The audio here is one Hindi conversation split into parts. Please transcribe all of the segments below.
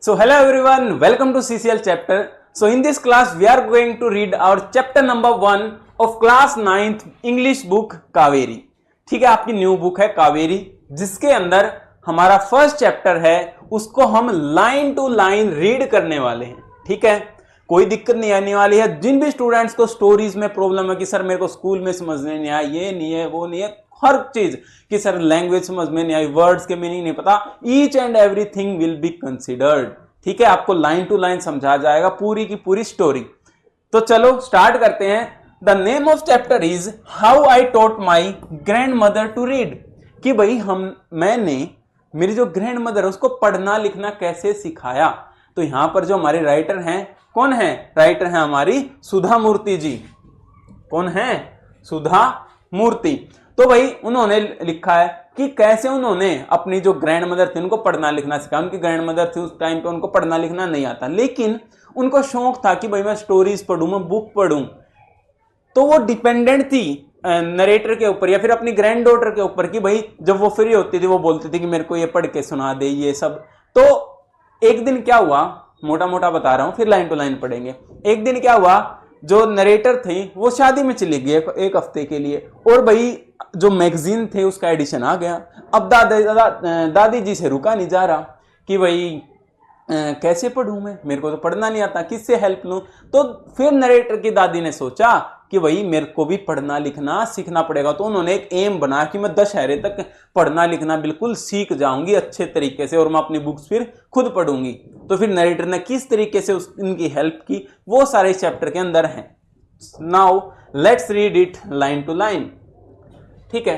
So hello everyone, welcome to CCL chapter. So in this class we are going to read our chapter number 1 of class 9th English book Kaveri. ठीक है, आपकी न्यू बुक है कावेरी, जिसके अंदर हमारा फर्स्ट चैप्टर है, उसको हम लाइन टू लाइन रीड करने वाले हैं. ठीक है, कोई दिक्कत नहीं आने वाली है. जिन भी स्टूडेंट्स को स्टोरीज में प्रॉब्लम है कि सर मेरे को स्कूल में समझने नहीं आया, ये नहीं है, वो नहीं है, हर चीज कि सर लैंग्वेज समझ में नहीं आई, वर्ड्स के मीनिंग नहीं पता, each and everything will be considered. ठीक है, आपको लाइन टू लाइन समझा जाएगा पूरी की पूरी स्टोरी. तो चलो स्टार्ट करते हैं. The name of chapter is how I taught my grandmother to read. कि भाई मैंने मेरी जो ग्रैंड मदर है उसको पढ़ना लिखना कैसे सिखाया. तो यहां पर जो हमारे राइटर हैं, कौन है राइटर है? हमारी सुधा मूर्ति जी. कौन है? सुधा मूर्ति. तो भाई उन्होंने लिखा है कि कैसे उन्होंने अपनी जो ग्रैंड मदर थी उनको पढ़ना लिखना सिखाया. उनकी ग्रैंड मदर थी, उस टाइम पे उनको पढ़ना लिखना नहीं आता, लेकिन उनको शौक था कि भाई मैं स्टोरीज पढ़ूं, मैं बुक पढ़ूं. तो वो डिपेंडेंट थी नरेटर के ऊपर या फिर अपनी ग्रैंड डॉटर के ऊपर कि भाई जब वो फ्री होती थी वो बोलती थी कि मेरे को ये पढ़ के सुना दे ये सब. तो एक दिन क्या हुआ, मोटा मोटा बता रहा हूं, फिर लाइन टू लाइन पढ़ेंगे. एक दिन क्या हुआ, जो नरेटर थी वो शादी में चली गई एक हफ्ते के लिए, और भाई जो मैगजीन थे उसका एडिशन आ गया. अब दादी जी से रुका नहीं जा रहा कि भाई कैसे पढ़ूं मैं, मेरे को तो पढ़ना नहीं आता, किससे हेल्प लूं. तो फिर नरेटर की दादी ने सोचा कि भाई मेरे को भी पढ़ना लिखना सीखना पड़ेगा. तो उन्होंने एक एम बनाया कि मैं दशहरे तक पढ़ना लिखना बिल्कुल सीख जाऊंगी अच्छे तरीके से, और मैं अपनी बुक्स फिर खुद पढ़ूंगी. तो फिर नरेटर ने किस तरीके से इनकी हेल्प की वो सारे इस चैप्टर के अंदर हैं. Now let's read it line to line. ठीक है,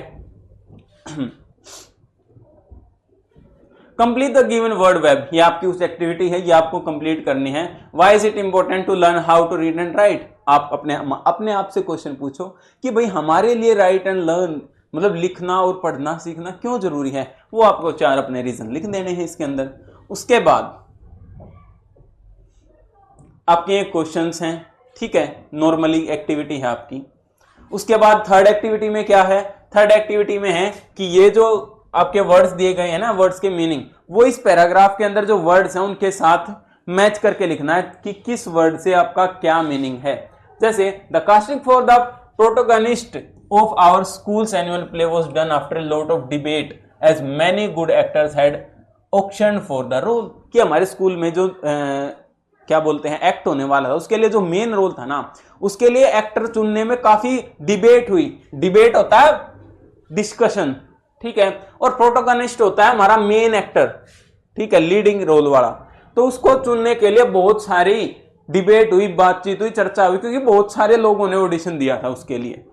complete the given word web. ये आपकी उस एक्टिविटी है, ये आपको कंप्लीट करनी है. Why is it important to learn how to read and write. आप अपने आप से क्वेश्चन पूछो कि भाई हमारे लिए राइट एंड लर्न मतलब लिखना और पढ़ना सीखना क्यों जरूरी है. वो आपको 4 अपने रीजन लिख देने हैं इसके अंदर. उसके बाद आपके क्वेश्चंस हैं. ठीक है, नॉर्मली एक्टिविटी है आपकी. उसके बाद थर्ड एक्टिविटी में क्या है? थर्ड एक्टिविटी में है कि ये जो आपके वर्ड्स दिए गए हैं ना, वर्ड्स के मीनिंग, वो इस पैराग्राफ के अंदर जो वर्ड्स हैं उनके साथ मैच करके लिखना है कि किस वर्ड से आपका क्या मीनिंग है. जैसे the casting for the protagonist of our schools annual play was done after lot of debate as many good actors had auctioned for the role. कि हमारे स्कूल में जो क्या बोलते हैं एक्ट होने वाला था, उसके लिए जो मेन रोल था ना, उसके लिए एक्टर चुनने में काफी डिबेट हुई. डिबेट होता है डिस्कशन, ठीक है, और प्रोटोगनिस्ट होता है हमारा मेन एक्टर, ठीक है, लीडिंग रोल वाला. तो उसको चुनने के लिए बहुत सारी डिबेट हुई, बातचीत हुई, चर्चा हुई, क्योंकि बहुत सारे लोगों ने ऑडिशन दिया था उसके लिए.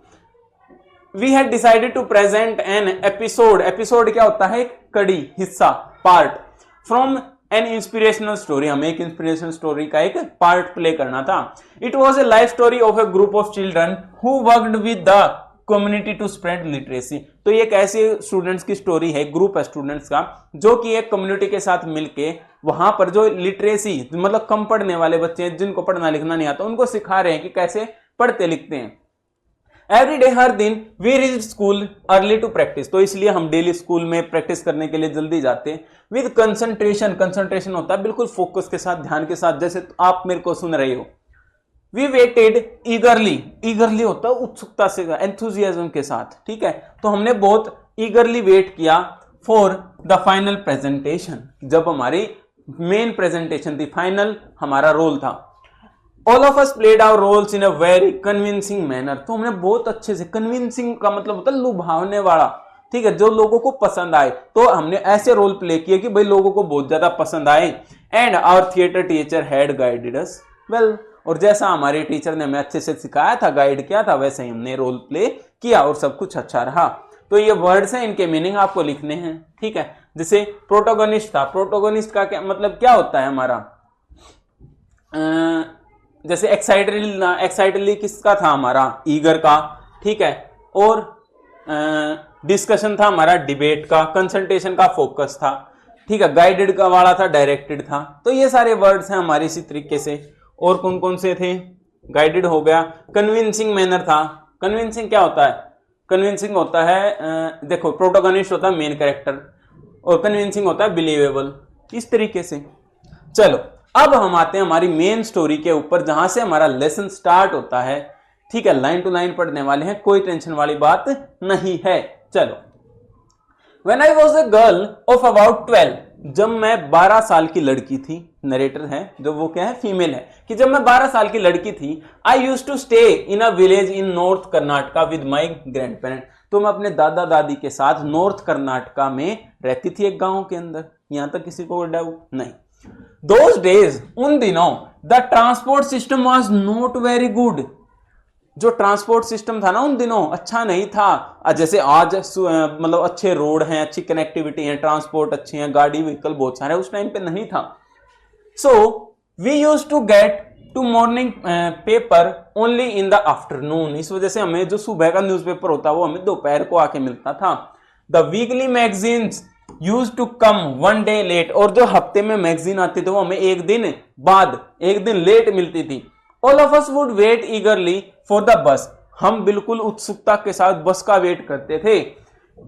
We had decided to present an episode. Episode क्या होता है? एक कड़ी, हिस्सा, part. From an inspirational story. हमें एक इंस्पिरेशनल स्टोरी का एक पार्ट प्ले करना था. It was a life story of a group of children who worked with the community to spread literacy. तो ये एक ऐसे स्टूडेंट्स की स्टोरी है, ग्रुप है स्टूडेंट्स का, जो कि एक कम्युनिटी के साथ मिलके वहां पर जो लिटरेसी मतलब कम पढ़ने वाले बच्चे हैं, जिनको पढ़ना लिखना नहीं आता, उनको सिखा रहे हैं कि कैसे पढ़ते लिखते हैं. एवरी डे, हर दिन, we reach school early to practise. तो इसलिए हम डेली स्कूल में प्रैक्टिस करने के लिए जल्दी जाते हैं. With concentration. कंसंट्रेशन होता है बिल्कुल फोकस के साथ, ध्यान के साथ, जैसे आप मेरे को सुन रहे हो. We waited ईगरली. ईगरली होता है उत्सुकता से, एंथुजियाज्म के साथ. ठीक है, तो हमने बहुत ईगरली वेट किया फॉर द फाइनल प्रेजेंटेशन. जब हमारी मेन प्रेजेंटेशन थी, फाइनल हमारा रोल था. All of us played our roles in a very convincing manner. तो हमने बहुत अच्छे से, कन्विंसिंग का मतलब होता है लुभावने वाला, ठीक है, जो लोगों को पसंद आए. तो हमने ऐसे रोल प्ले किए कि भाई लोगों को बहुत ज्यादा पसंद आए. And our theatre teacher had guided us well. और जैसा हमारे टीचर ने हमें अच्छे से सिखाया था, गाइड किया था, वैसे ही हमने रोल प्ले किया और सब कुछ अच्छा रहा. तो ये वर्ड्स हैं, इनके मीनिंग आपको लिखने हैं. ठीक है, जैसे प्रोटोगनिस्ट था. प्रोटोगनिस्ट का क्या मतलब क्या होता है हमारा? जैसे एक्साइटली किसका था? हमारा ईगर का. ठीक है, और डिस्कशन था हमारा डिबेट का. कंसंट्रेशन का फोकस था. ठीक है, गाइडेड का वाला था डायरेक्टेड था. तो ये सारे वर्ड्स हैं हमारे इसी तरीके से. और कौन कौन से थे? गाइडेड हो गया. कन्विंसिंग मैनर था. कन्विंसिंग क्या होता है? कन्विंसिंग होता है देखो, प्रोटोगनिस्ट होता है मेन कैरेक्टर, और कन्विंसिंग होता है बिलीवेबल. इस तरीके से. चलो अब हम आते हैं हमारी मेन स्टोरी के ऊपर, जहां से हमारा लेसन स्टार्ट होता है। ठीक है, लाइन टू लाइन पढ़ने वाले हैं, कोई टेंशन वाली बात नहीं है। चलो, When I was a girl of about 12, जब मैं 12 साल की लड़की थी, नरेटर है जो वो क्या है, फीमेल है, कि जब मैं 12 साल की लड़की थी, I used to stay in a village in North Karnataka with my grandparents. तो मैं अपने दादा दादी के साथ नॉर्थ कर्नाटका में रहती थी, एक गांव के अंदर। यहां तक किसी को डाउट नहीं। Those days, उन दिनों, the transport system was not very good. जो ट्रांसपोर्ट सिस्टम था ना उन दिनों अच्छा नहीं था, जैसे आज मतलब अच्छे रोड हैं, अच्छी कनेक्टिविटी है, ट्रांसपोर्ट अच्छे हैं, गाड़ी व्हीकल बहुत सारे, उस टाइम पे नहीं था। So we used to get to morning paper only in the afternoon. इस वजह से हमें जो सुबह का न्यूज़पेपर होता है वो हमें दोपहर को आके मिलता था। The weekly magazines use to come one day late, और जो हफ्ते में मैगजीन आती थी वो हमें एक दिन बाद, एक दिन लेट मिलती थी। All of us would wait eagerly for the bus, हम बिल्कुल उत्सुकता के साथ बस का वेट करते थे।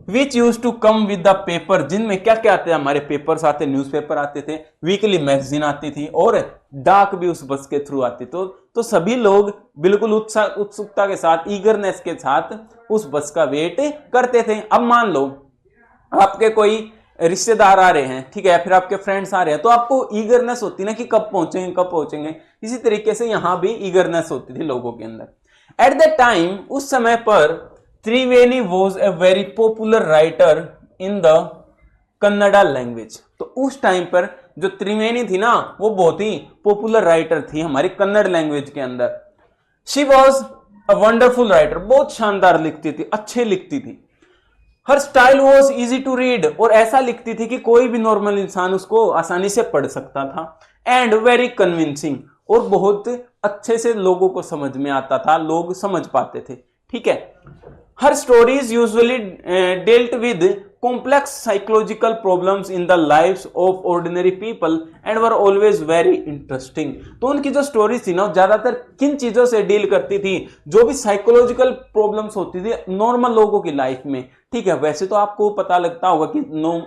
Which use to come with the paper, जिनमें क्या क्या आते, हमारे पेपर्स आते, न्यूज़पेपर आते थे, वीकली मैगजीन आती थी, और डाक भी उस बस के थ्रू आती। तो सभी लोग बिल्कुल उत्सुकता के साथ, ईगरनेस के साथ उस बस का वेट करते थे। अब मान लो आपके कोई रिश्तेदार आ रहे हैं, ठीक है, फिर आपके फ्रेंड्स आ रहे हैं, तो आपको ईगरनेस होती ना कि कब पहुंचेंगे कब पहुंचेंगे। इसी तरीके से यहां भी ईगरनेस होती थी लोगों के अंदर। एट द टाइम, उस समय पर, Triveni was a very popular writer in the Kannada language. तो उस टाइम पर जो त्रिवेणी थी ना वो बहुत ही पॉपुलर राइटर थी हमारी कन्नड़ लैंग्वेज के अंदर। She was a wonderful writer, बहुत शानदार लिखती थी, अच्छे लिखती थी। Her style was easy to read, और ऐसा लिखती थी कि कोई भी नॉर्मल इंसान उसको आसानी से पढ़ सकता था। एंड वेरी कन्विंसिंग, और बहुत अच्छे से लोगों को समझ में आता था, लोग समझ पाते थे। ठीक है, her stories usually dealt with complex psychological problems in the lives of ordinary people and were always very interesting. तो उनकी जो स्टोरीज थी ना ज्यादातर किन चीजों से डील करती थी, जो भी साइकोलॉजिकल प्रॉब्लम्स होती थी नॉर्मल लोगों की लाइफ में। ठीक है, वैसे तो आपको पता लगता होगा कि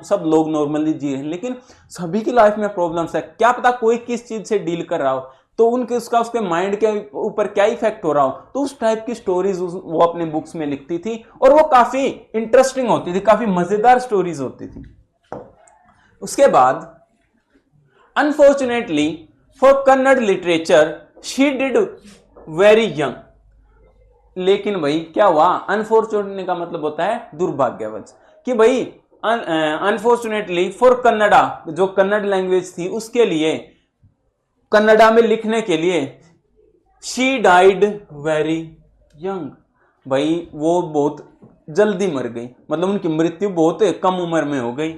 सब लोग नॉर्मली जी रहे हैं, लेकिन सभी की लाइफ में प्रॉब्लम्स है, क्या पता कोई किस चीज से डील कर रहा हो, तो उसके माइंड के ऊपर क्या इफेक्ट हो रहा हो। तो उस टाइप की स्टोरीज वो अपने बुक्स में लिखती थी, और वो काफी इंटरेस्टिंग होती थी, काफी मजेदार स्टोरीज होती थी। उसके बाद unfortunately for Kannada literature she did very young. लेकिन भाई क्या हुआ, अनफॉर्चुनेटली का मतलब होता है दुर्भाग्यवश, कि भाई अनफॉर्चुनेटली फॉर कन्नड़ा, जो कन्नड़ लैंग्वेज थी उसके लिए, कन्नड़ा में लिखने के लिए, शी डाइड वेरी यंग। भाई वो बहुत जल्दी मर गई, मतलब उनकी मृत्यु बहुत कम उम्र में हो गई।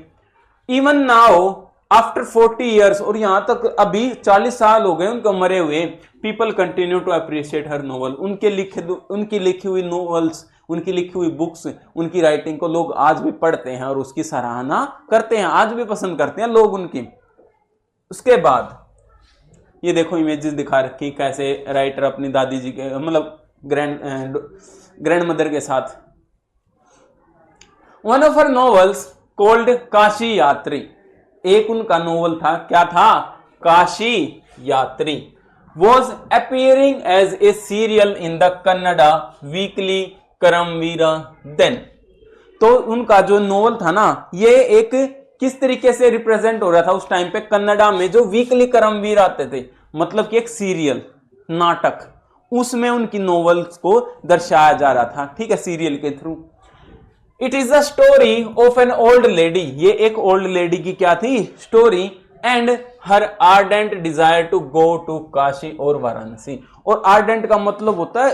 इवन नाउ आफ्टर 40 ईयर्स, और यहां तक अभी 40 साल हो गए उनको मरे हुए, people continue to appreciate her novel. उनकी लिखी हुई नोवेल्स, उनकी लिखी हुई बुक्स, उनकी राइटिंग को लोग आज भी पढ़ते हैं और उसकी सराहना करते हैं, आज भी पसंद करते हैं लोग उनकी। उसके बाद ये देखो इमेजेस दिखा रखी, कैसे राइटर अपनी दादी जी के, मतलब ग्रैंड मदर के साथ। One of her novels called Kashi Yatri, एक उनका नोवेल था, क्या था, Kashi Yatri, was appearing as a serial in the Kannada weekly Karmaveera then. तो उनका जो नोवेल था ना, ये एक किस तरीके से रिप्रेजेंट हो रहा था उस टाइम पे कन्नड़ा में, जो वीकली करमवीर आते थे, मतलब कि एक सीरियल नाटक, उसमें उनकी नोवेल्स को दर्शाया जा रहा था। ठीक है, सीरियल के थ्रू। It is the story of an old lady, ये एक ओल्ड लेडी की क्या थी, story, and her ardent desire to go to Kashi और वाराणसी। और आर्डेंट का मतलब होता है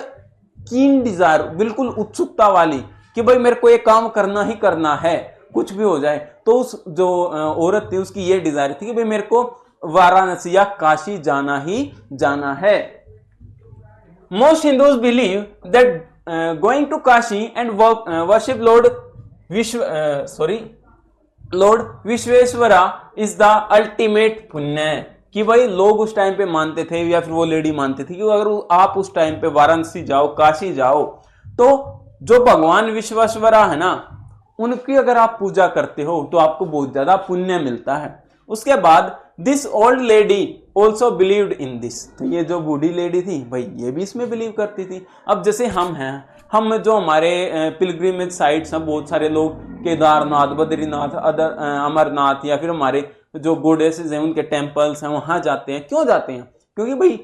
कीन डिजायर, बिल्कुल उत्सुकता वाली, कि भाई मेरे को ये काम करना ही करना है, कुछ भी हो जाए। तो उस जो औरत थी उसकी ये डिजायर थी कि भाई मेरे को वाराणसी या काशी जाना ही जाना है। Most Hindus believe that going to Kashi and worship lord Vishweshwara is the ultimate punya. कि भाई लोग उस टाइम पे मानते थे, या फिर वो लेडी मानते थे कि अगर आप उस टाइम पे वाराणसी जाओ, काशी जाओ, तो जो भगवान विश्वेश्वरा है ना, उनकी अगर आप पूजा करते हो तो आपको बहुत ज्यादा पुण्य मिलता है। उसके बाद this old lady also believed in this. तो ये जो बूढ़ी लेडी थी भाई ये भी इसमें बिलीव करती थी। अब जैसे हम हैं, हम जो हमारे पिलग्रिमेज साइट्स हैं, बहुत सारे लोग केदारनाथ, बद्रीनाथ, अमरनाथ या फिर हमारे जो गॉडेसेस हैं उनके टेम्पल्स हैं वहां जाते हैं। क्यों जाते हैं? क्योंकि भाई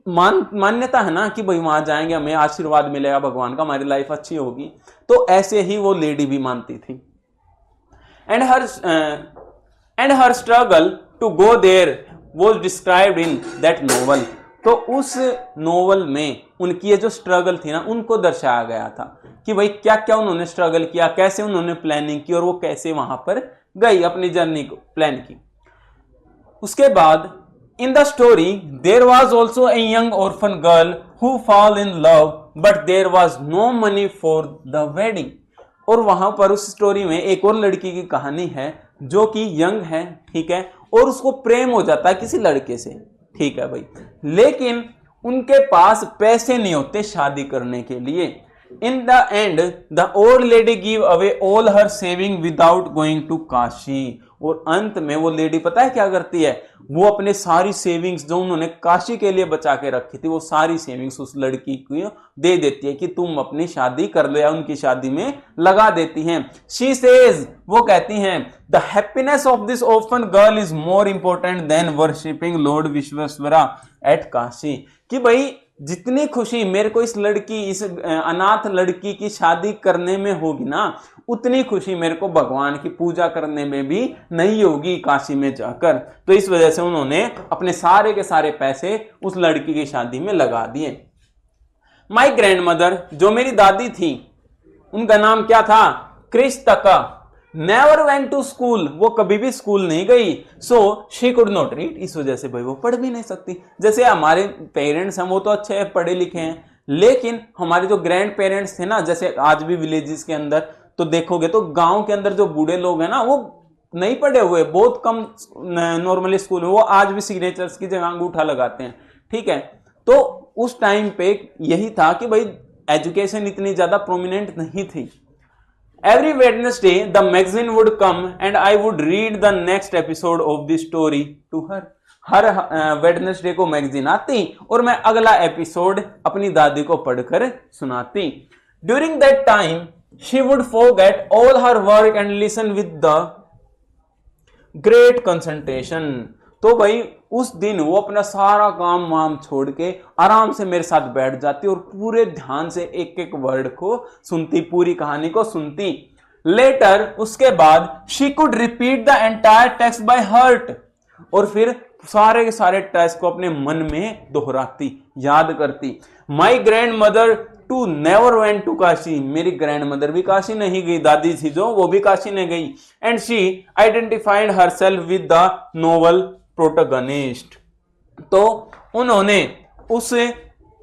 मान्यता है ना कि भाई वहां जाएंगे हमें आशीर्वाद मिलेगा भगवान का, हमारी लाइफ अच्छी होगी। तो ऐसे ही वो लेडी भी मानती थी। And her struggle to go there was described in that novel. तो उस नोवेल में उनकी ये जो स्ट्रगल थी ना उनको दर्शाया गया था कि भाई क्या क्या उन्होंने स्ट्रगल किया, कैसे उन्होंने प्लानिंग की और वो कैसे वहां पर गई, अपनी जर्नी को प्लान की। उसके बाद in the story there was also a young orphan girl who fall in love but there was no money for the wedding। और वहां पर उस स्टोरी में एक और लड़की की कहानी है जो कि यंग है, ठीक है, और उसको प्रेम हो जाता है किसी लड़के से, ठीक है भाई, लेकिन उनके पास पैसे नहीं होते शादी करने के लिए। In the end the old lady give away all her saving without going to Kashi. और अंत में वो लेडी पता है क्या करती है? वो अपने सारी सेविंग्स जो उन्होंने काशी के लिए बचा के रखी थी वो सारी सेविंग्स उस लड़की को दे देती है कि तुम अपनी शादी कर लो, या उनकी शादी में लगा देती हैं। शी सेज, वो कहती हैं, the happiness of this orphan girl is more important than worshipping lord Vishweshwara at Kashi. कि भाई जितनी खुशी मेरे को इस लड़की, इस अनाथ लड़की की शादी करने में होगी ना, उतनी खुशी मेरे को भगवान की पूजा करने में भी नहीं होगी काशी में जाकर। तो इस वजह से उन्होंने अपने सारे के सारे पैसे उस लड़की की शादी में लगा दिए। माई ग्रैंड मदर, जो मेरी दादी थी, उनका नाम क्या था? क्रिस्तका। नेवर वेंट टू स्कूल, वो कभी भी स्कूल नहीं गई। So she could not read, इस वजह से भाई वो पढ़ भी नहीं सकती। जैसे हमारे पेरेंट्स हैं वो तो अच्छे पढ़े लिखे हैं, लेकिन हमारे जो ग्रैंड पेरेंट्स थे ना, जैसे आज भी विलेजेस के अंदर तो देखोगे तो गांव के अंदर जो बूढ़े लोग हैं ना वो नहीं पढ़े हुए, बहुत कम नॉर्मली स्कूल में, वो आज भी सिग्नेचर्स की जगह अंगूठा लगाते हैं, ठीक है। तो उस टाइम पे यही था कि भाई एजुकेशन इतनी ज्यादा प्रोमिनेंट नहीं थी। Every Wednesday the magazine would come and I would read the next episode of the story to her। Her Wednesday को मैगजीन आती और मैं अगला एपिसोड अपनी दादी को पढ़कर सुनाती। During that time she would forget all her work and listen with the great concentration। तो भाई उस दिन वो अपना सारा काम वाम छोड़ के आराम से मेरे साथ बैठ जाती और पूरे ध्यान से एक एक वर्ड को सुनती, पूरी कहानी को सुनती। लेटर, उसके बाद, she could repeat the entire text by heart. और फिर सारे के सारे टेक्स्ट को अपने मन में दोहराती, याद करती। My grandmother too never went to Kashi. मेरी ग्रैंड मदर भी काशी नहीं गई, दादी थी जो वो भी काशी नहीं गई। And she identified herself with the novel protagonist. तो उन्होंने उस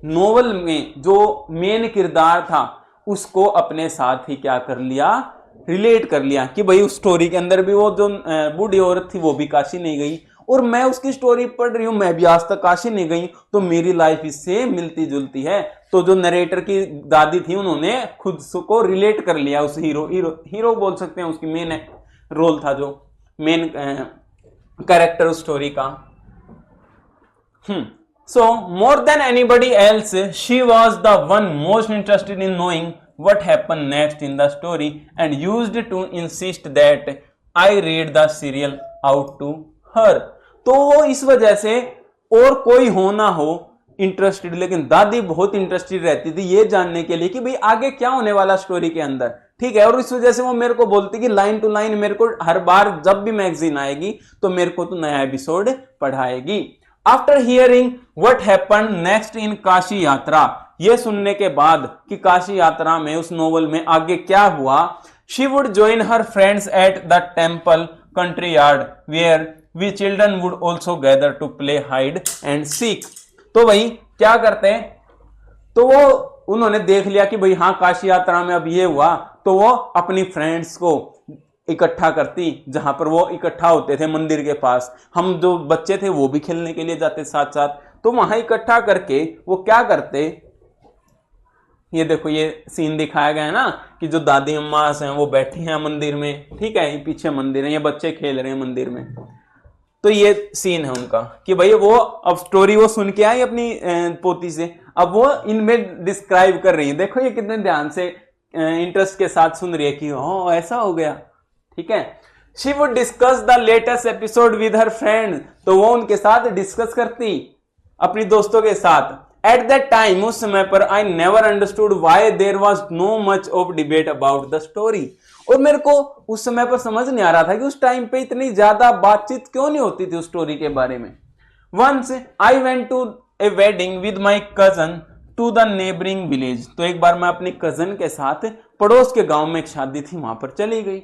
नोवेल में जो मेन किरदार था उसको अपने साथ ही क्या कर लिया? रिलेट कर लिया कि भाई उस स्टोरी के अंदर भी वो जो बूढ़ी औरत थी वो भी काशी नहीं गई और मैं उसकी स्टोरी पढ़ रही हूं, मैं भी आज तक काशी नहीं गई, तो मेरी लाइफ इससे मिलती जुलती है। तो जो नरेटर की दादी थी उन्होंने खुद को रिलेट कर लिया उस हीरो बोल सकते हैं, उसकी मेन रोल था जो मेन कैरेक्टर उस स्टोरी का। So more than anybody else, she was the one most interested in knowing what happened next in the story and used to insist that I read the serial out to her। तो वो इस वजह से और कोई हो ना हो इंटरेस्टेड, लेकिन दादी बहुत इंटरेस्टेड रहती थी ये जानने के लिए कि भाई आगे क्या होने वाला स्टोरी के अंदर, ठीक है। और इस वजह से वो मेरे को बोलती कि लाइन टू लाइन मेरे को हर बार जब भी मैगजीन आएगी तो मेरे को तो नया एपिसोड पढ़ाएगी। After hearing what happened next in Kashi Yatra, ये सुनने के बाद कि काशी यात्रा में उस नोवेल में आगे क्या हुआ, she would join her friends at the temple courtyard where we children would also gather to play hide and seek. तो भाई क्या करते हैं, तो वो उन्होंने देख लिया कि भाई हाँ काशी यात्रा में अब ये हुआ, तो वो अपनी फ्रेंड्स को इकट्ठा करती, जहां पर वो इकट्ठा होते थे मंदिर के पास, हम जो बच्चे थे वो भी खेलने के लिए जाते साथ साथ, तो वहां इकट्ठा करके वो क्या करते, ये देखो ये सीन दिखाया गया है ना कि जो दादी अम्मा हैं वो बैठी हैं मंदिर में, ठीक है, ये पीछे मंदिर है, ये बच्चे खेल रहे हैं मंदिर में। तो ये सीन है उनका कि भाई वो अब स्टोरी वो सुन के आई अपनी पोती से, अब वो इनमें डिस्क्राइब कर रही है। देखो ये कितने ध्यान से इंटरेस्ट के साथ सुन रही है कि हाँ ऐसा हो गया, ठीक है। She would discuss the latest episode with her friend, तो वो उनके साथ डिस्कस करती अपनी दोस्तों के साथ। एट दैट टाइम, उस समय पर, I never understood why there was no much of debate about the story, और मेरे को उस समय पर समझ नहीं आ रहा था कि उस टाइम पे इतनी ज्यादा बातचीत क्यों नहीं होती थी उस स्टोरी के बारे में। Once I went to a wedding with my cousin to the neighbouring village, तो एक बार मैं अपनी कजन के साथ पड़ोस के गांव में एक शादी थी वहां पर चली गई।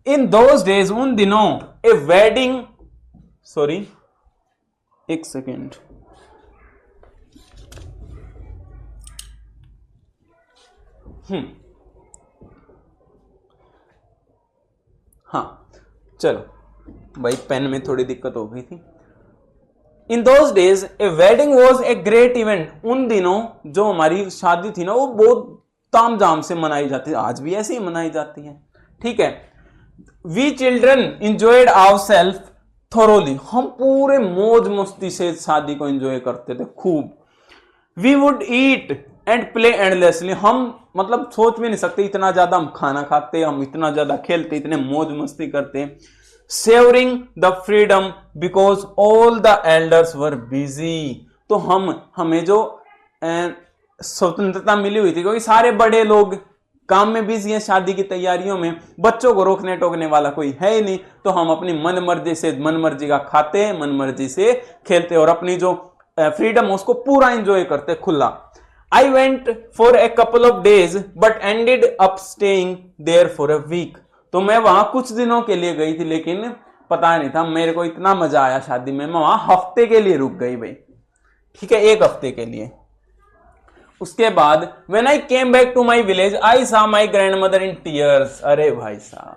इन दोज डेज, उन दिनों, ए वेडिंग, सॉरी एक सेकेंड, हाँ चलो भाई पेन में थोड़ी दिक्कत हो गई थी। इन those days A wedding was a great event, उन दिनों जो हमारी शादी थी ना वो बहुत तामझाम से मनाई जाती है, आज भी ऐसे ही मनाई जाती है, ठीक है। We children enjoyed ourselves thoroughly, हम पूरे मौज मस्ती से शादी को एंजॉय करते थे खूब। We would eat and play endlessly, हम मतलब सोच भी नहीं सकते इतना ज्यादा हम खाना खाते, हम इतना ज्यादा खेलते, इतने मौज मस्ती करते। Savouring the freedom because all the elders were busy, तो हमें जो स्वतंत्रता मिली हुई थी क्योंकि सारे बड़े लोग काम में बिजी हैं, शादी की तैयारियों में, बच्चों को रोकने टोकने वाला कोई है ही नहीं, तो हम अपनी मन मर्जी का खाते, मन मर्जी से खेलते और अपनी जो फ्रीडम उसको पूरा एंजॉय करते खुला। I went for a couple of days but ended up staying there for a week, तो मैं वहां कुछ दिनों के लिए गई थी लेकिन पता नहीं था मेरे को इतना मजा आया शादी में, मैं वहां हफ्ते के लिए रुक गई भाई, ठीक है, एक हफ्ते के लिए। उसके बाद when I came back to my village I saw my grandmother in tears, अरे भाई साहब,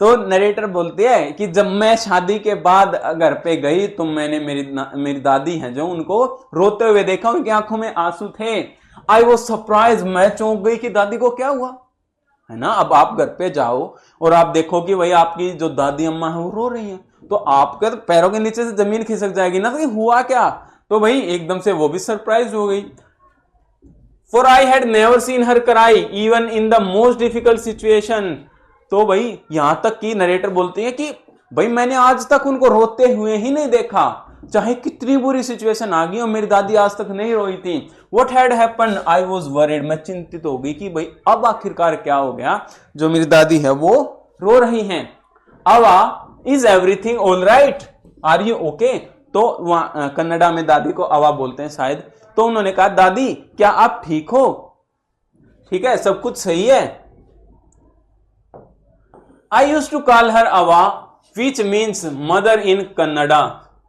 तो नरेटर बोलती है कि जब मैं शादी के बाद घर पे गई तो मैंने मेरी दादी हैं जो उनको रोते हुए देखा, उनकी आंखों में आंसू थे। आई वॉज सरप्राइज, मैं चौंक गई कि दादी को क्या हुआ, है ना। अब आप घर पे जाओ और आप देखो कि भाई आपकी जो दादी अम्मा है वो रो रही हैं, तो आपके तो पैरों के नीचे से जमीन खिसक जाएगी ना, तो हुआ क्या, तो भाई एकदम से वो भी सरप्राइज हो गई। For I had never seen her cry even in the most difficult situation, तो भाई यहां तक कि नरेटर बोलती है कि भाई मैंने आज तक उनको रोते हुए ही नहीं देखा, चाहे कितनी बुरी सिचुएशन आ गई हो, मेरी दादी आज तक नहीं रोई थी। What had happened, I was worried, मैं चिंतित हो गई कि भाई अब आखिरकार क्या हो गया जो मेरी दादी है वो रो रही हैं। Avva is everything all right, are you okay, तो कन्नड़ा में दादी को अवा बोलते हैं शायद, तो उन्होंने कहा दादी क्या आप ठीक हो, ठीक है, सब कुछ सही है। I used to call her Ava, which means mother in Kannada,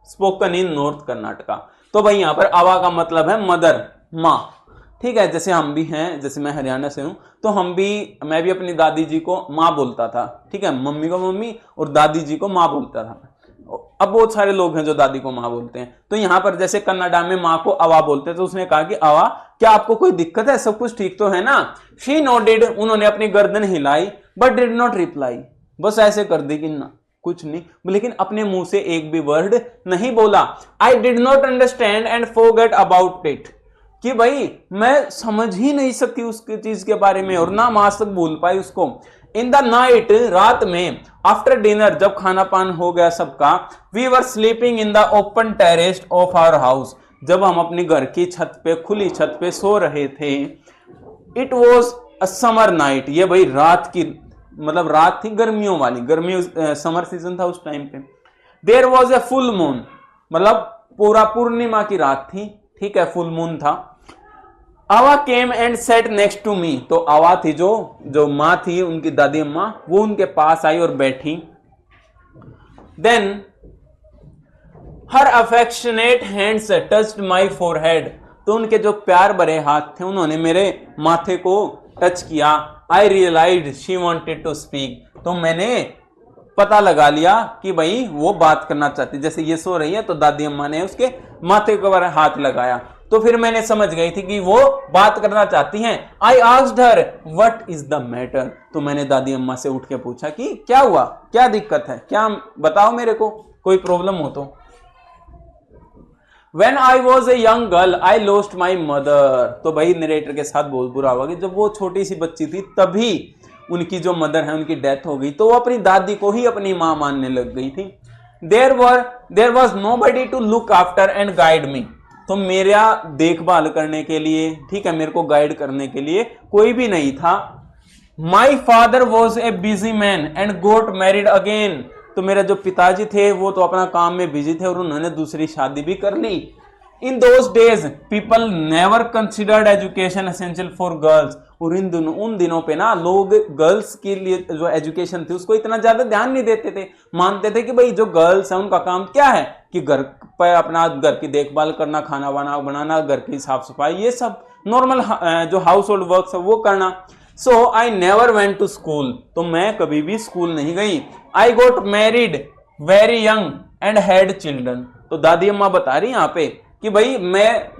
spoken in North Karnataka, तो भाई यहाँ पर अवा का मतलब है मदर, माँ, ठीक है। जैसे हम भी हैं, जैसे मैं हरियाणा से हूं, तो मैं भी अपनी दादी जी को माँ बोलता था, ठीक है, मम्मी को मम्मी और दादी जी को माँ बोलता था। अब बहुत सारे लोग हैं जो दादी को माँ बोलते हैं, तो यहाँ पर जैसे कन्नडा में माँ को अवा बोलते हैं, तो उसने कहा कि अवा क्या आपको कोई दिक्कत है, सब कुछ ठीक तो है ना। शी नोडेड, उन्होंने अपनी गर्दन हिलाई, बट डिड नॉट रिप्लाई, बस ऐसे कर दी कि ना कुछ नहीं, लेकिन अपने मुंह से एक भी वर्ड नहीं बोला। आई did not understand and forget about it, कि भाई मैं समझ ही नहीं सकती उसकी चीज के बारे में और ना आज तक भूल पाई उसको। इन द नाइट, रात में, आफ्टर डिनर, जब खाना पान हो गया सबका, we were sleeping in the open terrace of our house, जब हम अपनी घर की छत पे, खुली छत पे सो रहे थे। It was a summer night, ये भाई रात की मतलब रात थी गर्मियों वाली, समर सीजन था उस टाइम पे। There was a full moon, मतलब पूरा पूर्णिमा की रात थी, ठीक है, फुल मून था। Avva came and sat next to me, तो आवा थी जो माँ थी उनकी दादी अम्मा, वो उनके पास आई और बैठी। Then her affectionate hands touched my forehead, तो उनके जो प्यार भरे हाथ थे उन्होंने मेरे माथे को टच किया। I realized she wanted to speak, तो मैंने पता लगा लिया कि भाई वो बात करना चाहती, जैसे ये सो रही है तो दादी अम्मा ने उसके माथे के ऊपर हाथ लगाया, तो फिर मैंने समझ गई थी कि वो बात करना चाहती हैं। I asked her what is the matter, तो मैंने दादी अम्मा से उठ के पूछा कि क्या हुआ, क्या दिक्कत है, क्या बताओ मेरे को। कोई प्रॉब्लम हो तो। When I was a young girl, I lost my mother। तो भाई नरेटर के साथ बहुत बुरा हुआ कि जब वो छोटी सी बच्ची थी तभी उनकी जो मदर है उनकी डेथ हो गई, तो वो अपनी दादी को ही अपनी मां मानने लग गई थी। There was nobody to look after and guide me। तो मेरा देखभाल करने के लिए, ठीक है, मेरे को गाइड करने के लिए कोई भी नहीं था। My father was a busy man and got married again। तो मेरे जो पिताजी थे वो तो अपना काम में बिजी थे और उन्होंने दूसरी शादी भी कर ली। In those days people never considered education essential for girls. और उन दिनों पे ना लोग गर्ल्स के लिए जो एजुकेशन थी उसको इतना ज्यादा ध्यान नहीं देते थे। मानते थे कि भाई जो गर्ल्स है उनका काम क्या है कि घर पर अपना घर की देखभाल करना, खाना वाना बनाना, घर की साफ सफाई, ये सब नॉर्मल जो हाउस होल्ड वर्क है वो करना। So I never went to school. तो मैं कभी भी स्कूल नहीं गई। I got married very young and had children. तो दादी अम्मा बता रही यहाँ पे कि भाई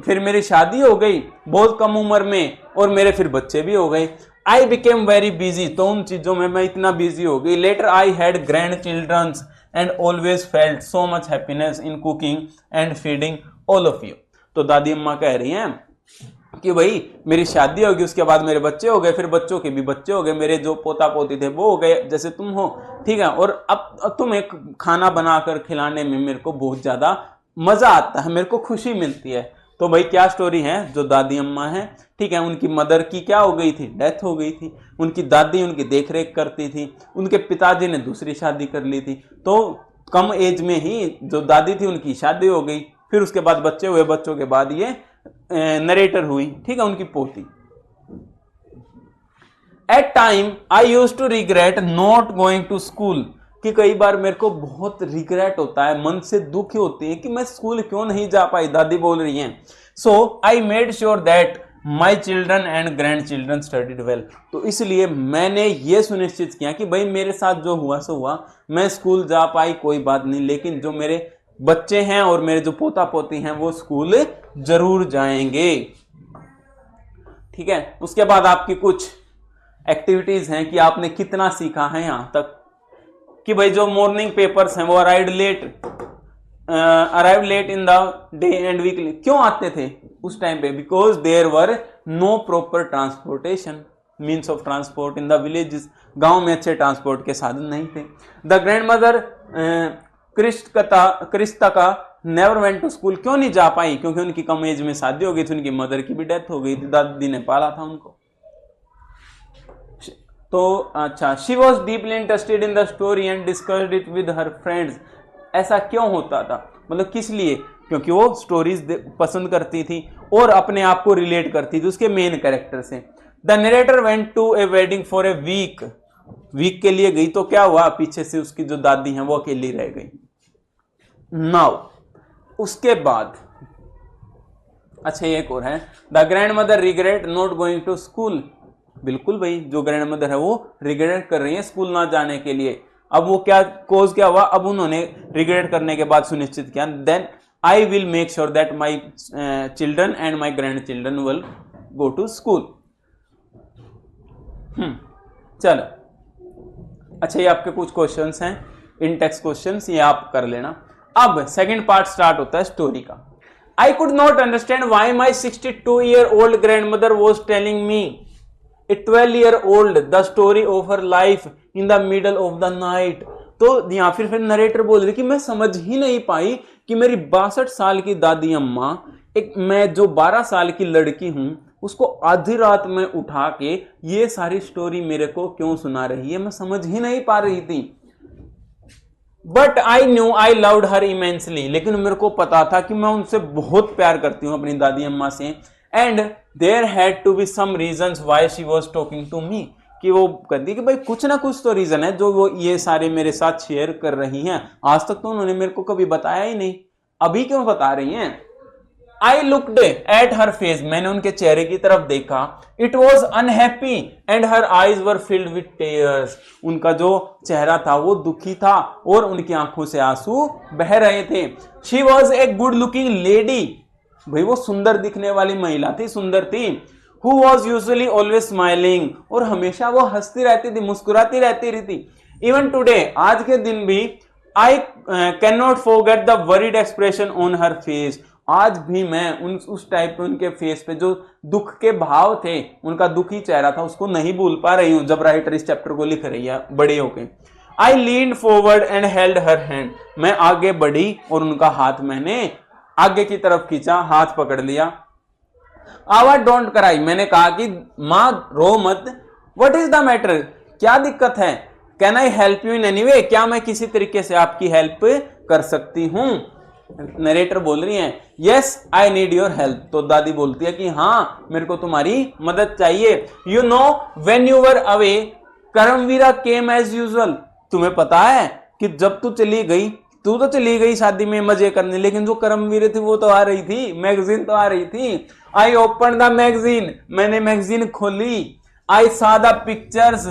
फिर मेरी शादी हो गई बहुत कम उम्र में और मेरे फिर बच्चे भी हो गए। I became very busy. तो उन चीजों में मैं इतना बिजी हो गई। Later I had grandchildrens and always felt so much happiness in cooking and feeding all of you. तो दादी अम्मा कह रही हैं कि भाई मेरी शादी होगी, उसके बाद मेरे बच्चे हो गए, फिर बच्चों के भी बच्चे हो गए, मेरे जो पोता पोती थे वो हो गए जैसे तुम हो, ठीक है, और अब तुम्हें खाना बनाकर खिलाने में मेरे को बहुत ज्यादा मजा आता है, मेरे को खुशी मिलती है। तो भाई क्या स्टोरी है, जो दादी अम्मा है, ठीक है, उनकी मदर की क्या हो गई थी, डेथ हो गई थी। उनकी दादी उनकी देखरेख करती थी, उनके पिताजी ने दूसरी शादी कर ली थी। तो कम एज में ही जो दादी थी उनकी शादी हो गई, फिर उसके बाद बच्चे हुए, बच्चों के बाद ये नरेटर हुई, ठीक है, उनकी पोती। At time I use to regret not going to school. कि कई बार मेरे को बहुत रिग्रेट होता है, मन से दुखी होती है कि मैं स्कूल क्यों नहीं जा पाई, दादी बोल रही हैं। So I made sure that my children and grandchildren studied well. तो इसलिए मैंने ये सुनिश्चित किया कि भाई मेरे साथ जो हुआ सो हुआ, मैं स्कूल जा पाई कोई बात नहीं, लेकिन जो मेरे बच्चे हैं और मेरे जो पोता पोती हैं वो स्कूल जरूर जाएंगे, ठीक है। उसके बाद आपकी कुछ एक्टिविटीज हैं कि आपने कितना सीखा है यहां तक, कि भाई जो मॉर्निंग पेपर्स हैं वो arrive late in the day and weekly. क्यों आते थे उस टाइम पे? Because there were no proper transportation means of transport in the villages. गांव में अच्छे ट्रांसपोर्ट के साधन नहीं थे। The grandmother Krishtakka never went to school. क्यों नहीं जा पाई? क्योंकि उनकी कम एज में शादी हो गई थी, उनकी मदर की भी डेथ हो गई थी, दादी ने पाला था उनको। तो अच्छा, she was deeply interested in the story and discussed it with her friends. ऐसा क्यों होता था, मतलब किस लिए? क्योंकि वो स्टोरीज पसंद करती थी और अपने आप को रिलेट करती थी उसके मेन कैरेक्टर से। The narrator went to a wedding for a week के लिए गई, तो क्या हुआ, पीछे से उसकी जो दादी हैं वो अकेली रह गई। नाउ उसके बाद अच्छा एक और है, the grandmother regret not going to school. बिल्कुल भाई, जो ग्रैंड मदर है वो रिग्रेट कर रही है स्कूल ना जाने के लिए। अब वो क्या कोज क्या हुआ, अब उन्होंने रिग्रेट करने के बाद सुनिश्चित किया, then I will make sure that my children and my grandchildren will go to school. चलो अच्छा, ये आपके कुछ क्वेश्चंस हैं, इन टेक्स्ट क्वेश्चंस, ये आप कर लेना। अब सेकंड पार्ट स्टार्ट होता है स्टोरी का। आई could not understand why my 62-year-old grandmother was telling me A 12-year-old the story of her life in the middle of the night. तो यहाँ फिर नरेटर बोल रही कि मैं समझ ही नहीं पाई कि मेरी 62 साल की दादी अम्मा, मैं जो 12 साल की लड़की हूं, उसको आधी रात में उठा के ये सारी स्टोरी मेरे को क्यों सुना रही है, मैं समझ ही नहीं पा रही थी। But I knew I loved her immensely. लेकिन मेरे को पता था कि मैं उनसे बहुत प्यार करती हूँ, अपनी दादी अम्मा से। And there had to be some reasons why she was talking to me. कि वो कहती कि भाई कुछ ना कुछ तो रीजन है जो वो ये सारे मेरे साथ शेयर कर रही हैं। आज तक तो उन्होंने मेरे को कभी बताया ही नहीं, अभी क्यों बता रही हैं? I looked at her face. मैंने उनके चेहरे की तरफ देखा। It was unhappy and her eyes were filled with tears. उनका जो चेहरा था वो दुखी था और उनकी आंखों से आंसू बह रहे थे। She was a good looking lady. भाई वो सुंदर दिखने वाली महिला थी, सुंदर थी। Who was usually always smiling। और हमेशा वो हंसती रहती थी, मुस्कुराती रहती थी। Even today, आज के दिन भी I can not forget the worried expression on her face. आज भी मैं उस टाइप पे उनके फेस पे जो दुख के भाव थे, उनका दुखी चेहरा था, उसको नहीं भूल पा रही हूं जब राइटर इस चैप्टर को लिख रही है बड़े होके। I leaned forward and held her hand. मैं आगे बढ़ी और उनका हाथ मैंने आगे की तरफ खींचा, हाथ पकड़ लिया। आवा डोंट क्राई, मैंने कहा कि मां रो मत। व्हाट इज द मैटर, क्या दिक्कत है। Can I help you in any way, क्या मैं किसी तरीके से आपकी हेल्प कर सकती हूं। नरेटर बोल रही है yes I need your help. तो दादी बोलती है कि हाँ मेरे को तुम्हारी मदद चाहिए। You know when you were away Karmaveera came as usual. तुम्हें पता है कि जब तू तो चली गई शादी में मजे करने, लेकिन जो करमवीर थी वो तो आ रही थी, मैगजीन तो आ रही थी। आई ओपन द मैगजीन, मैंने मैगजीन खोली। I saw the pictures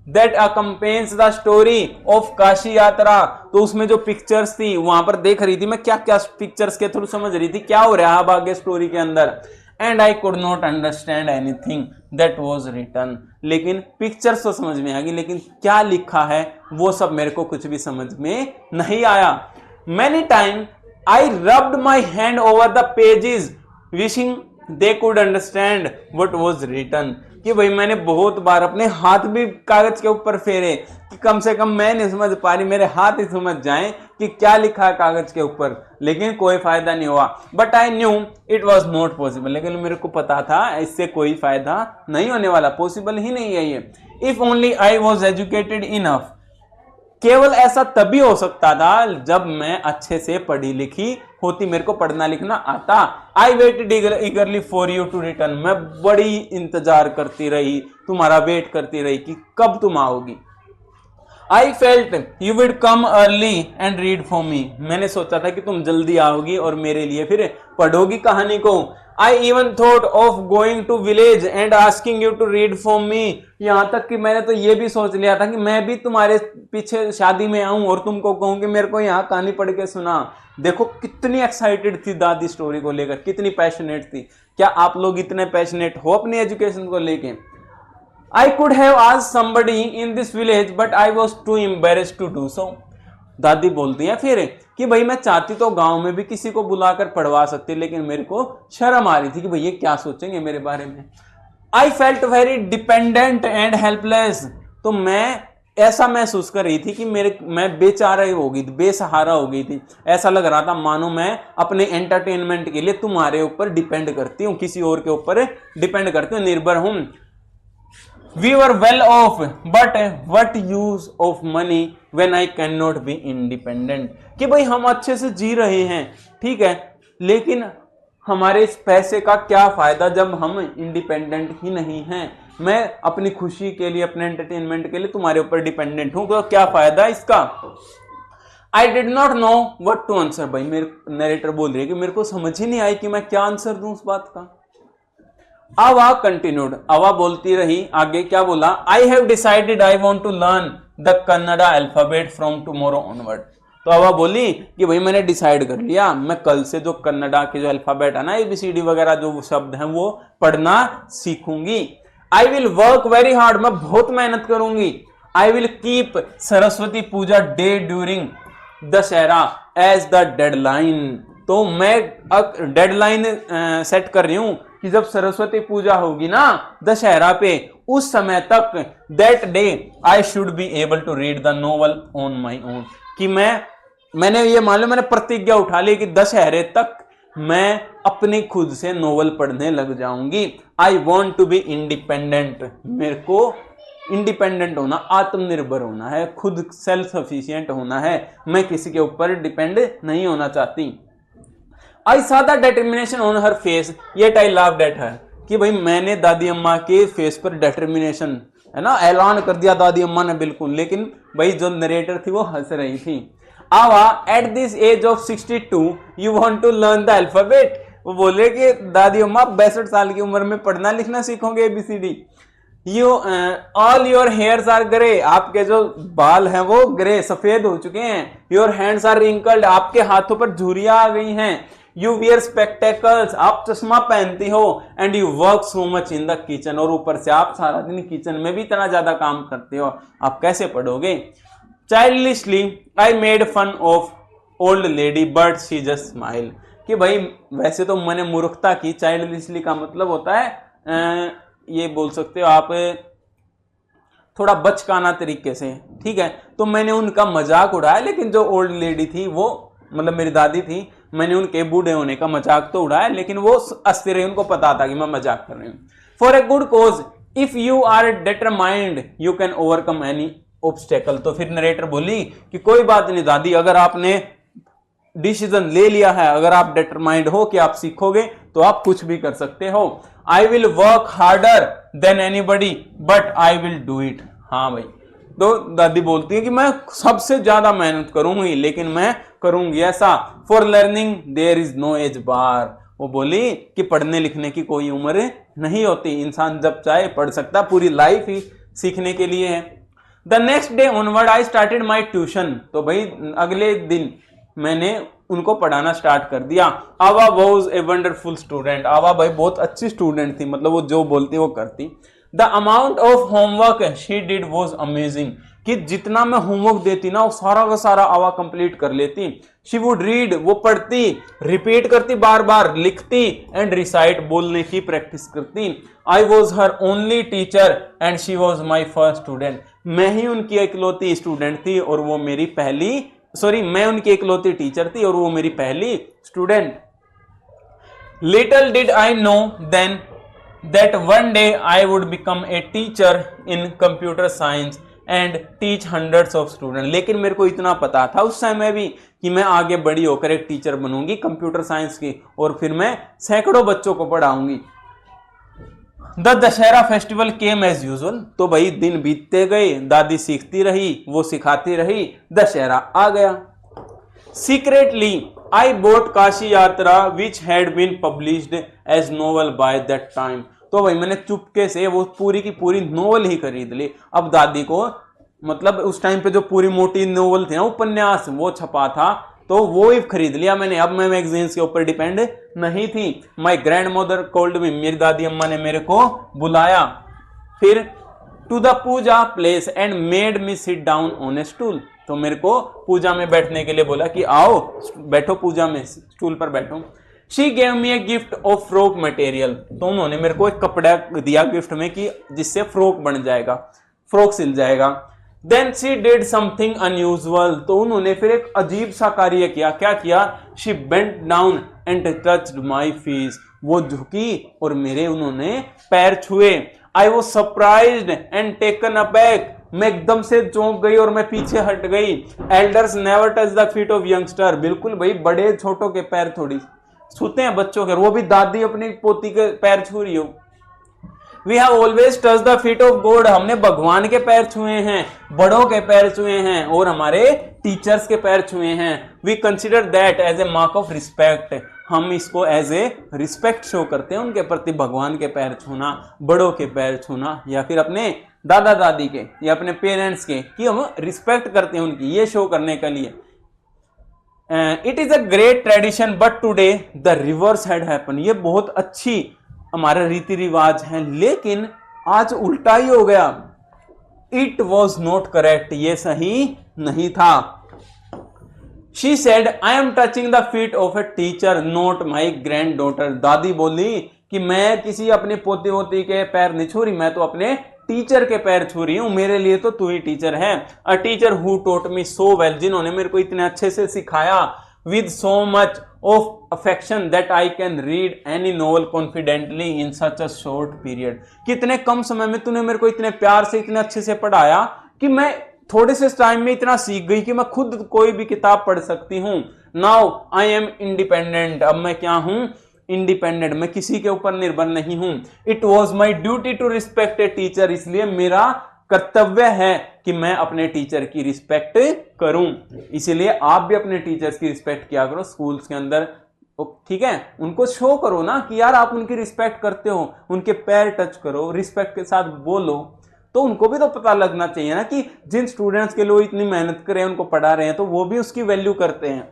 that accompanies the story of Kashi Yatra. तो उसमें जो पिक्चर्स थी वहां पर देख रही थी मैं, क्या क्या पिक्चर्स के थ्रू समझ रही थी क्या हो रहा है अब आगे स्टोरी के अंदर। And I could not understand anything that was written. लेकिन पिक्चर्स तो समझ में आ गई, लेकिन क्या लिखा है वो सब मेरे को कुछ भी समझ में नहीं आया। Many time I rubbed my hand over the pages wishing they could understand what was written. कि भाई मैंने बहुत बार अपने हाथ भी कागज के ऊपर फेरे कि कम से कम मैं नहीं समझ पा रही, मेरे हाथ ही समझ जाएं कि क्या लिखा है कागज के ऊपर, लेकिन कोई फायदा नहीं हुआ। But I knew it was not possible, लेकिन मेरे को पता था इससे कोई फायदा नहीं होने वाला, पॉसिबल ही नहीं है ये। If only I was educated enough, केवल ऐसा तभी हो सकता था जब मैं अच्छे से पढ़ी लिखी होती, मेरे को पढ़ना लिखना आता। I waited eagerly for you to return, मैं बड़ी इंतजार करती रही, तुम्हारा वेट करती रही कि कब तुम आओगी। I felt you would come early and read for me, मैंने सोचा था कि तुम जल्दी आओगी और मेरे लिए फिर पढ़ोगी कहानी को। I even thought of going to village and asking you to read for me, यहां तक कि मैंने तो ये भी सोच लिया था कि मैं भी तुम्हारे पीछे शादी में आऊं और तुमको कहूं कि मेरे को यहाँ कहानी पढ़ के सुना। देखो कितनी एक्साइटेड थी दादी स्टोरी को लेकर, कितनी पैशनेट थी। क्या आप लोग इतने पैशनेट हो अपनी एजुकेशन को लेके। I could have asked somebody in this village but I was too embarrassed to do so। दादी बोलती है फिर कि भाई मैं चाहती तो गांव में भी किसी को बुलाकर पढ़वा सकती, लेकिन मेरे को शर्म आ रही थी कि भाई ये क्या सोचेंगे मेरे बारे में। I felt very dependent and helpless, तो मैं ऐसा महसूस कर रही थी कि मैं बेचारा हो गई थी, बेसहारा हो गई थी। ऐसा लग रहा था मानो मैं अपने एंटरटेनमेंट के लिए तुम्हारे ऊपर डिपेंड करती हूँ, किसी और के ऊपर डिपेंड करती हूँ, निर्भर हूँ। We were well off, but what use of money when I cannot be independent। कि भाई हम अच्छे से जी रहे हैं, ठीक है, लेकिन हमारे इस पैसे का क्या फायदा जब हम इंडिपेंडेंट ही नहीं हैं। मैं अपनी खुशी के लिए, अपने एंटरटेनमेंट के लिए तुम्हारे ऊपर डिपेंडेंट हूं, तो क्या फायदा इसका। I did not know what to answer. भाई मेरे नरेटर बोल रही है कि मेरे को समझ ही नहीं आई कि मैं क्या आंसर दूं उस बात का। आवा कंटिन्यूड, आवा बोलती रही आगे, क्या बोला। I have decided I want to learn the Kannada alphabet from tomorrow onward. तो आवा बोली कि भाई मैंने डिसाइड कर लिया, मैं कल से जो कन्नड़ा के जो अल्फाबेट है ना, ABCD वगैरह जो शब्द हैं वो पढ़ना सीखूंगी। I will work very hard, मैं बहुत मेहनत करूंगी। I will keep Saraswati Puja day during Dussehra as the deadline. तो मैं डेडलाइन सेट कर रही हूं कि जब सरस्वती पूजा होगी ना दशहरा पे, उस समय तक that day I should be able to read the novel on my own. कि मैंने ये मान लो, मैंने प्रतिज्ञा उठा ली कि दशहरे तक मैं अपनी खुद से नोवेल पढ़ने लग जाऊंगी। I want to be independent, मेरे को इंडिपेंडेंट होना, आत्मनिर्भर होना है, खुद सेल्फ सफिशिएंट होना है, मैं किसी के ऊपर डिपेंड नहीं होना चाहती। आई saw the determination on her face yet I loved at her. कि भाई मैंने दादी अम्मा के फेस पर डिटर्मिनेशन है ना, ऐलान कर दिया दादी अम्मा ने बिल्कुल, लेकिन भाई जो नरेटर थी वो हंस रही थी। Avva at this age of 62 you want to learn the alphabet. वो बोले कि दादी अम्मा 62 साल की उम्र में पढ़ना लिखना सीखोगे ABCD। You all your hairs are grey, आपके जो बाल हैं वो ग्रे सफेद हो चुके हैं। योर हैंड्स आर रिंकल्ड, आपके हाथों पर झुर्रियां आ गई हैं। यू वियर स्पेक्टेकल्स, आप चश्मा पहनती हो। And you work so much in the kitchen, और ऊपर से आप सारा दिन किचन में भी इतना ज्यादा काम करते हो, आप कैसे पढ़ोगे। Childishly I made fun of old lady but she just smile, कि भाई वैसे तो मैंने मूर्खता की, चाइल्डिशली का मतलब होता है ये बोल सकते हो आप थोड़ा बचकाना तरीके से, ठीक है। तो मैंने उनका मजाक उड़ाया, लेकिन जो ओल्ड लेडी थी वो मतलब मेरी दादी थी, मैंने उनके बूढ़े होने का मजाक तो उड़ाया, लेकिन वो हंसते रहे, उनको पता था कि मैं मजाक कर रही हूँ। For a good cause if you are determined you can overcome any obstacle. तो फिर नरेटर बोली कि कोई बात नहीं दादी, अगर आपने डिसीजन ले लिया है, अगर आप डिटरमाइंड हो कि आप सीखोगे तो आप कुछ भी कर सकते हो। आई will work harder than anybody but I will do it. हाँ भाई, तो दादी बोलती है कि मैं सबसे ज्यादा मेहनत करूंगी, लेकिन मैं करूंगी ऐसा। For learning there is no age bar. वो बोली कि पढ़ने लिखने की कोई उम्र नहीं होती, इंसान जब चाहे पढ़ सकता, पूरी लाइफ ही सीखने के लिए है। The next day onward I started my tuition. तो भाई अगले दिन मैंने उनको पढ़ाना स्टार्ट कर दिया। आवा वॉज ए वंडरफुल स्टूडेंट। आवा भाई बहुत अच्छी स्टूडेंट थी, मतलब वो जो बोलती वो करती। The amount of homework she did was amazing, कि जितना मैं होमवर्क देती ना वो सारा का सारा आवा कंप्लीट कर लेती। शी वुड रीड, वो पढ़ती, रिपीट करती, बार बार लिखती, एंड रिसाइट, बोलने की प्रैक्टिस करती। I was her only teacher and she was my first student. मैं ही उनकी इकलौती स्टूडेंट थी और वो मेरी पहली, मैं उनकी इकलौती टीचर थी और वो मेरी पहली student. Little did I know then that one day I would become a teacher in computer science and teach hundreds of student. लेकिन मेरे को इतना पता था उस समय भी कि मैं आगे बड़ी होकर एक टीचर बनूंगी कंप्यूटर साइंस की, और फिर मैं सैकड़ों बच्चों को पढ़ाऊंगी। The Dussehra festival came as usual. तो भाई दिन बीतते गए, दादी सीखती रही, वो सिखाती रही, दशहरा आ गया। Secretly I bought Kashi Yatra which had been published as novel by that time. तो भाई मैंने चुपके से वो पूरी की पूरी नोवेल ही खरीद ली। अब दादी को मतलब उस टाइम पे जो पूरी मोटी नोवेल थी ना, उपन्यास, वो छपा था, तो वो ही खरीद लिया मैंने। अब मैं मैगजीन्स के ऊपर डिपेंड नहीं थी। My grandmother called me, मेरी दादी अम्मा ने मेरे को बुलाया फिर to the puja place and made me sit down on a stool. तो मेरे को पूजा में बैठने के लिए बोला कि आओ बैठो पूजा में, स्टूल पर बैठो। She gave me a gift of frock material. तो उन्होंने मेरे को एक कपड़ा दिया गिफ्ट में कि जिससे फ्रॉक बन जाएगा, फ्रॉक सिल जाएगा। Then she did something unusual. तो उन्होंने फिर एक अजीब सा कार्य किया। क्या किया? She bent down and touched my fees. वो झुकी और मेरे उन्होंने पैर छुए। I was surprised and taken aback. मैं एकदम से चौंक गई और मैं पीछे हट गई। Elders never touch the feet of youngster. बिल्कुल भाई, बड़े छोटों के पैर थोड़ी छूते हैं बच्चों के, वो भी दादी अपनी पोती के पैर छू रही हो। We have always touch the feet of god. हमने भगवान के पैर छुए हैं, बड़ों के पैर छुए हैं और हमारे टीचर्स के पैर छुए हैं। We consider that as a mark of respect. हम इसको एज ए रिस्पेक्ट शो करते हैं उनके प्रति, भगवान के पैर छूना, बड़ों के पैर छूना, या फिर अपने दादा दादी के या अपने पेरेंट्स के, कि हम रिस्पेक्ट करते हैं उनकी, ये शो करने के लिए। It is a great tradition but today the reverse had happen. ये बहुत अच्छी हमारा रीति रिवाज है, लेकिन आज उल्टा ही हो गया। It was not correct. ये सही नहीं था। She said I am touching the feet of a teacher not my grand daughter. दादी बोली कि मैं किसी अपने पोते वोती के पैर नहीं छू रही, मैं तो अपने टीचर के पैर छू रही हूं, मेरे लिए तो तू ही टीचर है। A teacher who taught me so well. जिन्होंने मेरे को इतने अच्छे से सिखाया। With so much of affection that I can read any novel confidently in such a short period. कितने कम समय में तूने मेरे को इतने प्यार से, इतने अच्छे से पढ़ाया कि मैं थोड़े से टाइम में इतना सीख गई कि मैं खुद कोई भी किताब पढ़ सकती हूँ। Now I am independent. अब मैं क्या हूं? इंडिपेंडेंट। मैं किसी के ऊपर निर्भर नहीं हूं। It was my duty to respect a teacher. इसलिए मेरा कर्तव्य है कि मैं अपने टीचर की रिस्पेक्ट करूं। इसीलिए आप भी अपने टीचर्स की रिस्पेक्ट किया करो स्कूल्स के अंदर, ठीक है। उनको शो करो ना कि यार आप उनकी रिस्पेक्ट करते हो, उनके पैर टच करो, रिस्पेक्ट के साथ बोलो, तो उनको भी तो पता लगना चाहिए ना कि जिन स्टूडेंट्स के लिए इतनी मेहनत कर रहे हैं, उनको पढ़ा रहे हैं, तो वो भी उसकी वैल्यू करते हैं।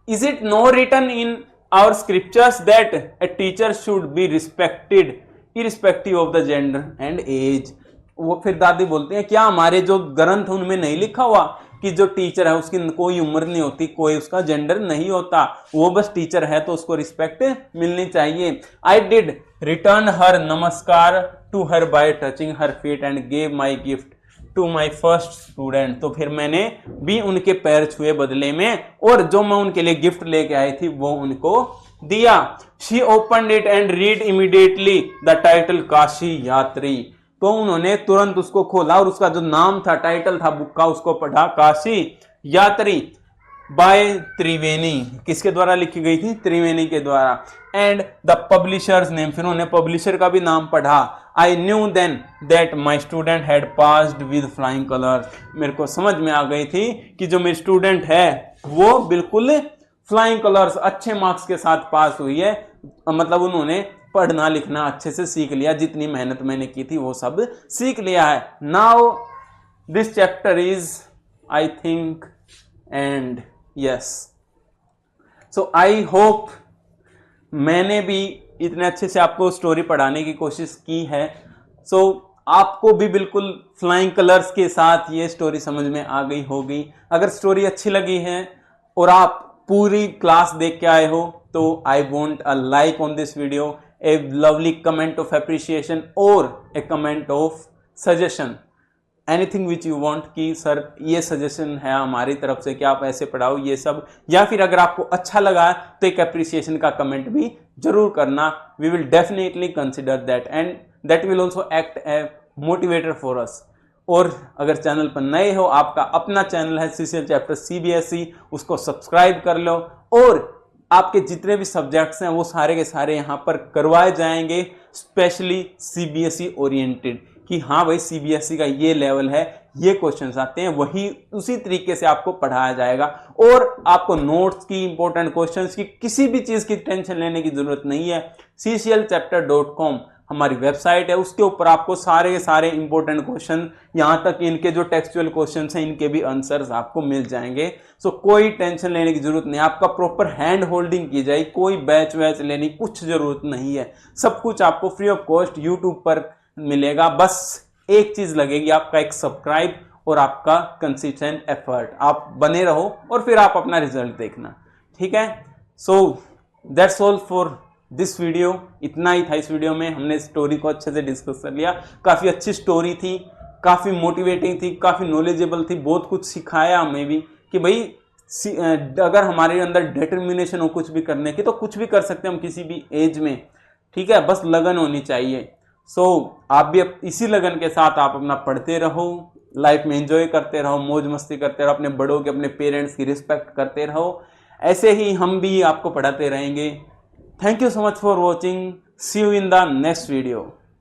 Is it no written in our scriptures that a teacher should be respected irrespective of the gender and age. वो फिर दादी बोलती है क्या हमारे जो ग्रंथ उनमें नहीं लिखा हुआ कि जो टीचर है उसकी कोई उम्र नहीं होती, कोई उसका जेंडर नहीं होता, वो बस टीचर है तो उसको रिस्पेक्ट मिलनी चाहिए। I did return her namaskar to her by touching her feet and gave my gift to my first student. तो फिर मैंने भी उनके पैर छुए बदले में, और जो मैं उनके लिए गिफ्ट लेके आई थी वो उनको दिया। She opened it and read immediately the title Kashi यात्री। तो उन्होंने तुरंत उसको खोला और उसका जो नाम था, टाइटल था बुक का, उसको पढ़ा, काशी यात्री बाय त्रिवेणी। किसके द्वारा लिखी गई थी? त्रिवेणी के द्वारा। एंड द पब्लिशर्स नेम, फिर उन्होंने पब्लिशर का भी नाम पढ़ा। I knew then that my student had passed with flying colours. मेरे को समझ में आ गई थी कि जो मेरी स्टूडेंट है वो बिल्कुल फ्लाइंग कलर्स, अच्छे मार्क्स के साथ पास हुई है। मतलब उन्होंने पढ़ना लिखना अच्छे से सीख लिया, जितनी मेहनत मैंने की थी वो सब सीख लिया है। Now this chapter is I think and yes, so I hope मैंने भी इतने अच्छे से आपको स्टोरी पढ़ाने की कोशिश की है। सो आपको भी बिल्कुल फ्लाइंग कलर्स के साथ ये स्टोरी समझ में आ गई होगी। अगर स्टोरी अच्छी लगी है और आप पूरी क्लास देख के आए हो तो I want a like on this video, a lovely comment of appreciation और a comment of suggestion, anything which you want कि सर ये सजेशन है हमारी तरफ से कि आप ऐसे पढ़ाओ ये सब, या फिर अगर आपको अच्छा लगा तो एक एप्रिसिएशन का कमेंट भी जरूर करना। We will definitely consider that and that will also act a motivator for us. और अगर चैनल पर नए हो, आपका अपना चैनल है CCL चैप्टर CBSE, उसको सब्सक्राइब कर लो। और आपके जितने भी सब्जेक्ट्स हैं वो सारे के सारे यहाँ पर करवाए जाएंगे, स्पेशली CBSE ओरिएंटेड, कि हाँ भाई CBSE का ये लेवल है, ये क्वेश्चंस आते हैं, वही उसी तरीके से आपको पढ़ाया जाएगा। और आपको नोट्स की, इंपॉर्टेंट क्वेश्चंस की, किसी भी चीज की टेंशन लेने की जरूरत नहीं है। cclchapter.com हमारी वेबसाइट है, उसके ऊपर आपको सारे के सारे इंपॉर्टेंट क्वेश्चन, यहाँ तक इनके जो टेक्सचुअल क्वेश्चंस हैं इनके भी आंसर्स आपको मिल जाएंगे। सो कोई टेंशन लेने की जरूरत नहीं, आपका प्रॉपर हैंड होल्डिंग की जाए, कोई बैच वैच लेने की कुछ जरूरत नहीं है। सब कुछ आपको फ्री ऑफ कॉस्ट यूट्यूब पर मिलेगा। बस एक चीज लगेगी, आपका एक सब्सक्राइब और आपका कंसिस्टेंट एफर्ट। आप बने रहो और फिर आप अपना रिजल्ट देखना, ठीक है। So that's all for this video. इतना ही था इस वीडियो में, हमने स्टोरी को अच्छे से डिस्कस कर लिया। काफ़ी अच्छी स्टोरी थी, काफ़ी मोटिवेटिंग थी, काफ़ी नॉलेजेबल थी, बहुत कुछ सिखाया हमें भी कि भाई अगर हमारे अंदर डिटर्मिनेशन हो कुछ भी करने की तो कुछ भी कर सकते हैं हम किसी भी एज में, ठीक है, बस लगन होनी चाहिए। सो आप भी इसी लगन के साथ आप अपना पढ़ते रहो, लाइफ में एंजॉय करते रहो, मौज मस्ती करते रहो, अपने बड़ों के, अपने पेरेंट्स की रिस्पेक्ट करते रहो। ऐसे ही हम भी आपको पढ़ाते रहेंगे। Thank you so much for watching. See you in the next video.